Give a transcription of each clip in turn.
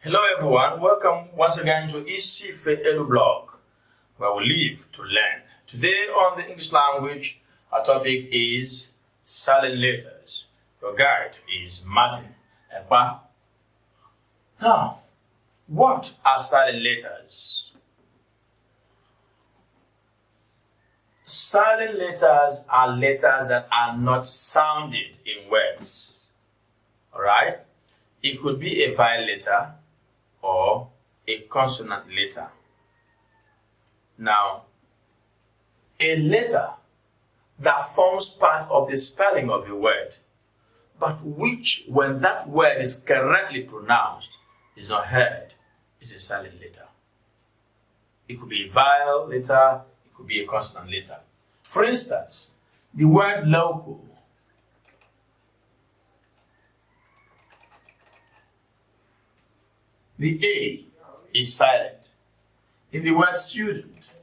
Hello everyone, welcome once again to ISIFE EDUBLOG, where we live to learn. Today on the English language, our topic is silent letters. Your guide is Martin Ekpa. Now, what are silent letters? Silent letters are letters that are not sounded in words. Alright? It could be a vowel letter or a consonant letter. Now, a letter that forms part of the spelling of a word, but which, when that word is correctly pronounced, is not heard, is a silent letter. It could be a vowel letter, it could be a consonant letter. For instance, the word local. The A is silent. In the word student,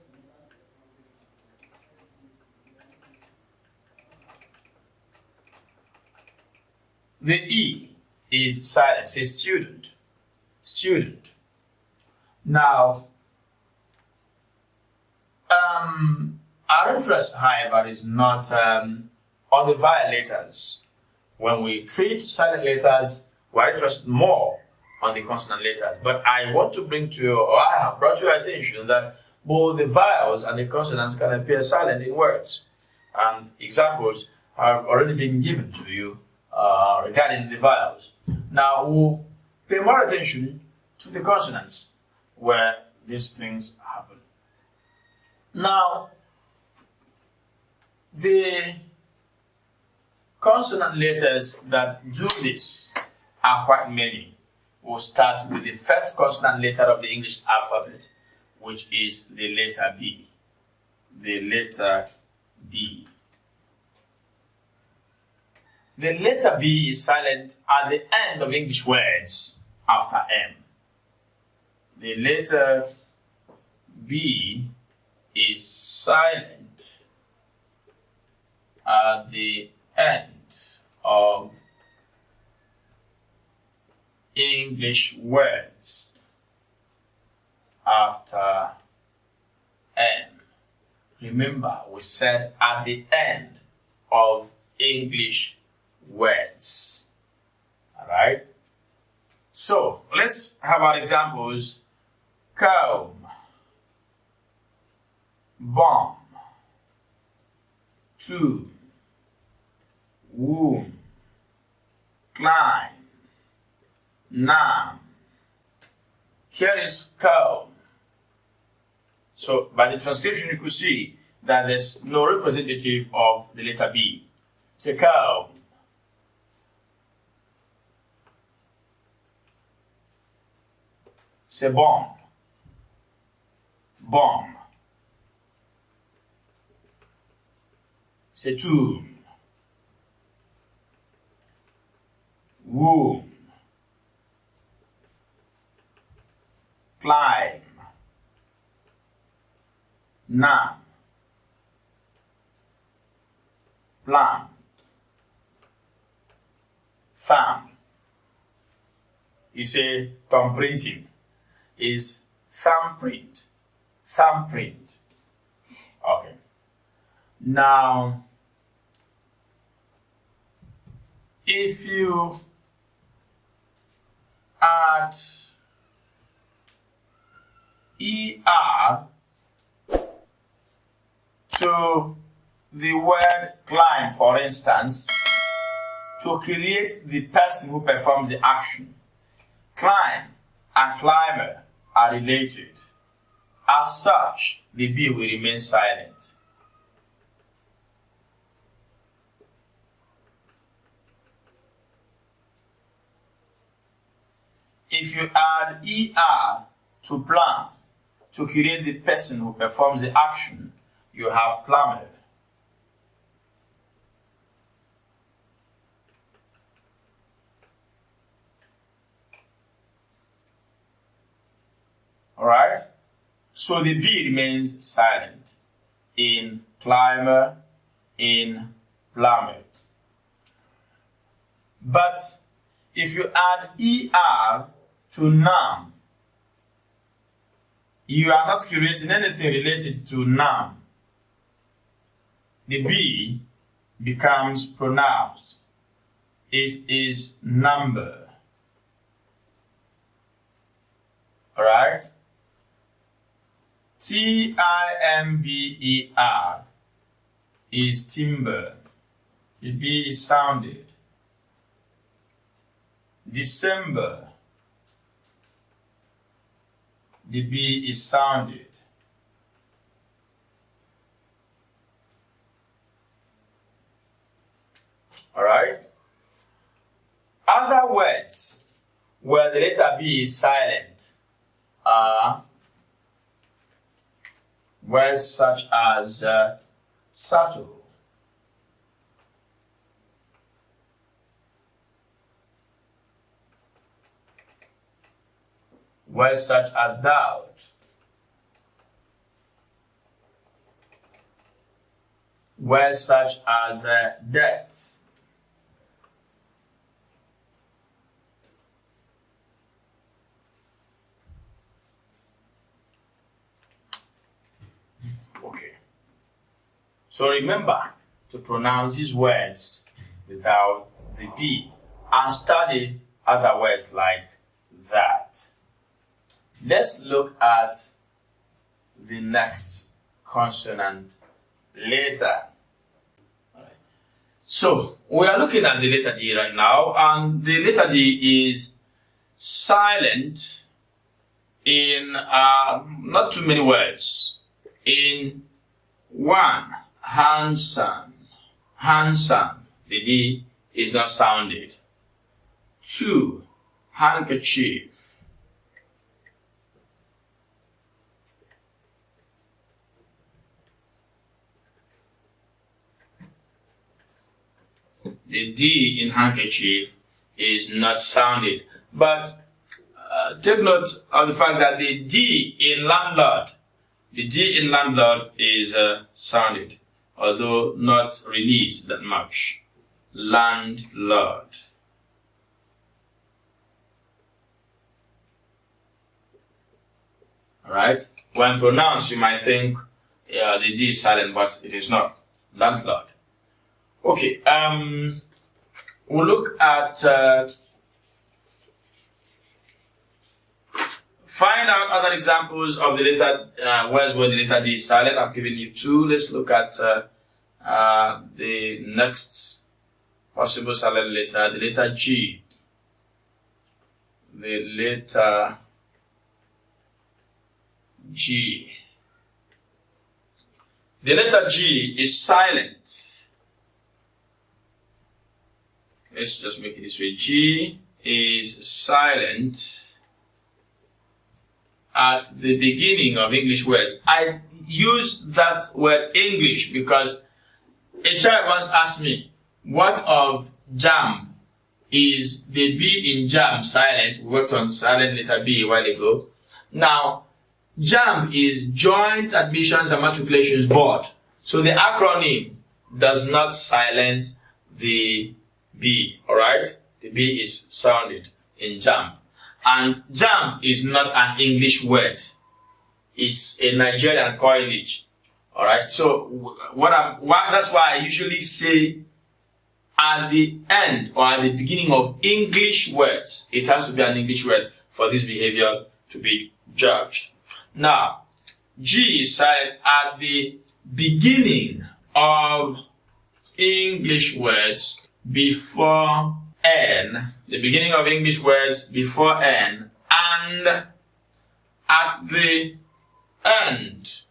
the E is silent. Say student. Student. Now, our interest, however, is not on the vowel letters. When we treat silent letters, we're interested more on the consonant letters. But I want to bring to you, or I have brought to your attention, that both the vowels and the consonants can appear silent in words. And examples have already been given to you regarding the vowels. Now we'll pay more attention to the consonants where these things happen. Now, the consonant letters that do this are quite many. We'll start with the first consonant letter of the English alphabet, which is the letter B. The letter B. The letter B is silent at the end of English words after M. The letter B is silent at the end of English words after N. Remember, we said at the end of English words. Alright? So, let's have our examples. Comb, bomb, tomb, womb, climb, Nam. Here is comb. So by the transcription you could see that there's no representative of the letter B. So comb. Say bomb. Bomb. Say tomb. Womb. Climb, Nam, plant, thumb. You say thumbprinting is thumbprint, thumbprint. Okay. Now, if you add ER to the word climb, for instance, to create the person who performs the action. Climb and climber are related. As such, the B will remain silent. If you add ER to plan, to create the person who performs the action, you have plumber. Alright? So the B remains silent in climber, in plumber. But if you add ER to noun. You are not creating anything related to noun. The B becomes pronouns. It is number. Alright? Timber is timber. The B is sounded. December. The B is sounded. Alright? Other words where the letter B is silent are words such as subtle, words such as doubt, words such as death, so remember to pronounce these words without the B and study other words like that. Let's look at the next consonant letter. Alright. So we are looking at the letter D right now, and the letter D is silent in not too many words. In one, handsome. Handsome. The D is not sounded. 2, handkerchief. The D in handkerchief is not sounded. But take note of the fact that the D in landlord, is sounded, although not released that much. Landlord. Alright? When pronounced, you might think the D is silent, but it is not. Landlord. Okay, we'll look at find out other examples of the letter words where the letter D is silent. I'm giving you 2. Let's look at the next possible silent letter, the letter G. The letter G. The letter G is silent. Let's just make it this way. G is silent at the beginning of English words. I use that word English because a child once asked me, what of jam? Is the B in jam silent? We worked on silent letter B a while ago. Now, jam is Joint Admissions and Matriculations Board. So the acronym does not silent the B, alright? The B is sounded in jam. And jam is not an English word. It's a Nigerian coinage. Alright? So that's why I usually say at the end or at the beginning of English words, it has to be an English word for this behavior to be judged. Now, G is silent at the beginning of English words before N, the beginning of English words before N, and at the end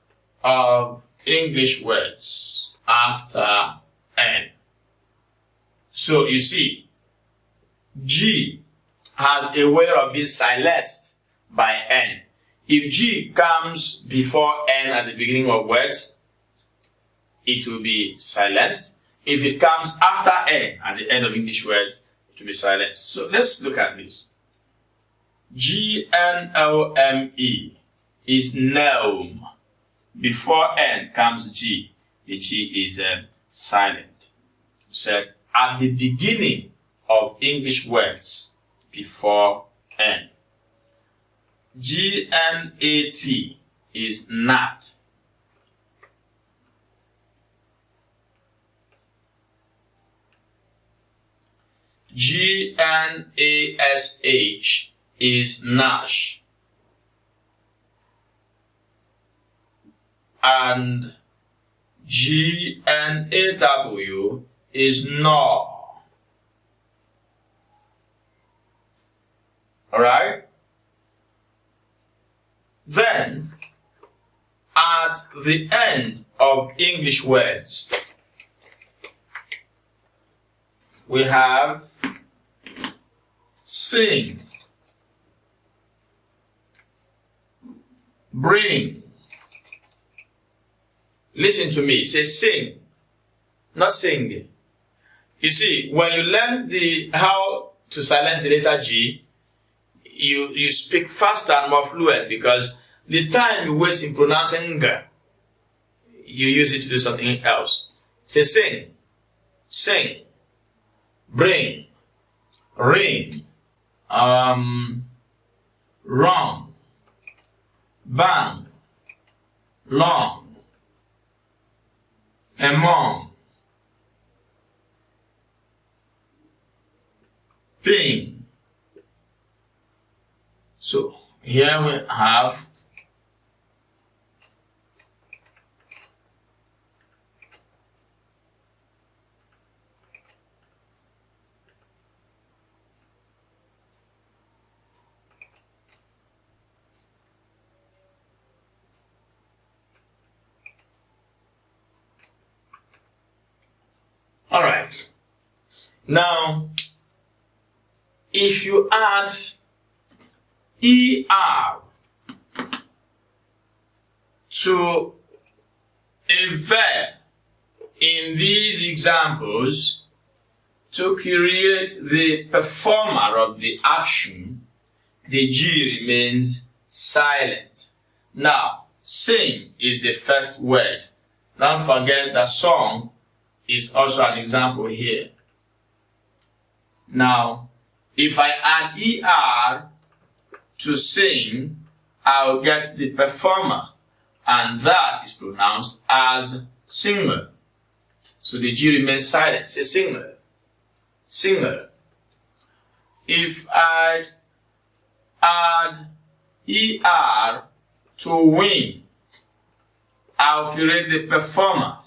of English words after N. So you see, G has a way of being silenced by N. If G comes before N at the beginning of words, it will be silenced. If it comes after N at the end of English words, it will be silenced. So let's look at this. G-N-O-M-E is gnome. Before N comes G. The G is silent. So at the beginning of English words before N. G-N-A-T is gnat. G-N-A-S-H is gnash. And G-N-A-W is gnaw. Alright? Then, at the end of English words, we have sing, bring. Listen to me, say sing, not sing. You see, when you learn how to silence the letter G, you speak faster and more fluent, because the time you waste in pronouncing G, you use it to do something else. Say sing, sing, bring, ring, wrong, bang, long, among, ping. So here we have all right. Now, if you add ER to a verb in these examples to create the performer of the action, the G remains silent. Now, sing is the first word. Don't forget that song is also an example here. Now, if I add ER to sing, I'll get the performer, and that is pronounced as singer. So the G remains silent. Say singer, singer. If I add ER to win, I'll create the performer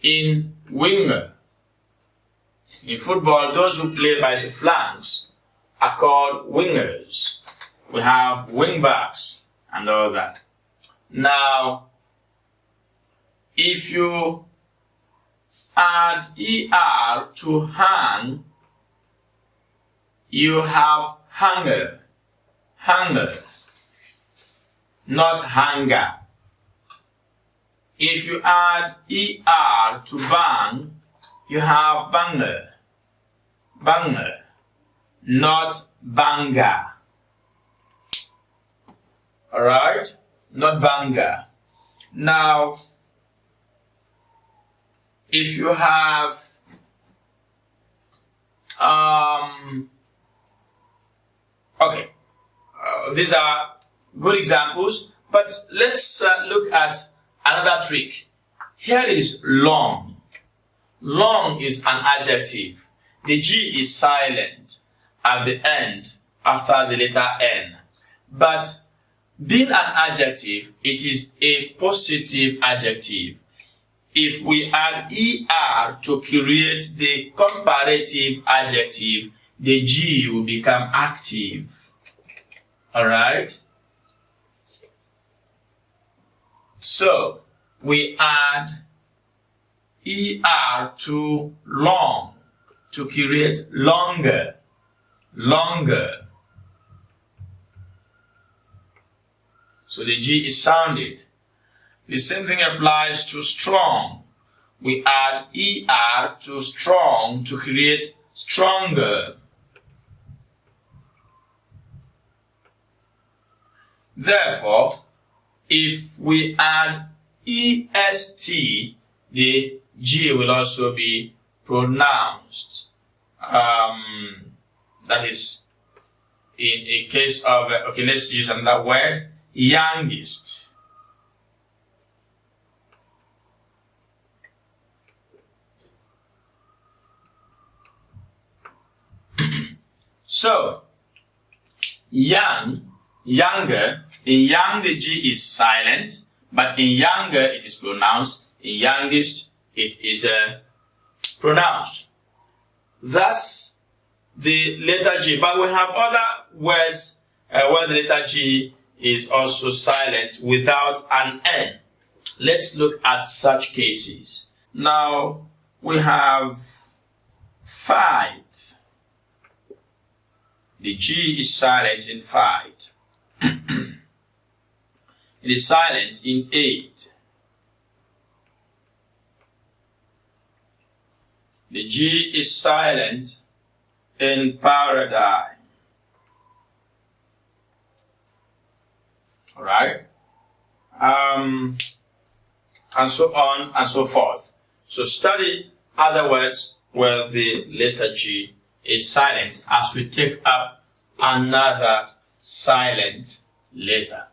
in winger. In football, those who play by the flanks are called wingers. We have wing backs and all that. Now, if you add ER to hang, you have hanger, hanger, not hanger. If you add ER to bang, you have banger, banger, not banger. Alright? Not banger. Now, if you have okay, these are good examples, but let's look at another trick. Here is long. Long is an adjective. The G is silent at the end after the letter N. But being an adjective, it is a positive adjective. If we add ER to create the comparative adjective, the G will become active. Alright? So, we add ER to long to create longer, longer. So the G is sounded. The same thing applies to strong. We add ER to strong to create stronger. Therefore, if we add EST, the G will also be pronounced. That is in a case of, okay, let's use another word, youngest. So, young, younger, in young the G is silent, but in younger it is pronounced, in youngest it is pronounced. Thus, the letter G, but we have other words where the letter G is also silent without an N. Let's look at such cases. Now, we have fight. The G is silent in fight. It is silent in 8. The G is silent in paradigm. Alright? And so on and so forth. So study other words where the letter G is silent as we take up another silent letter.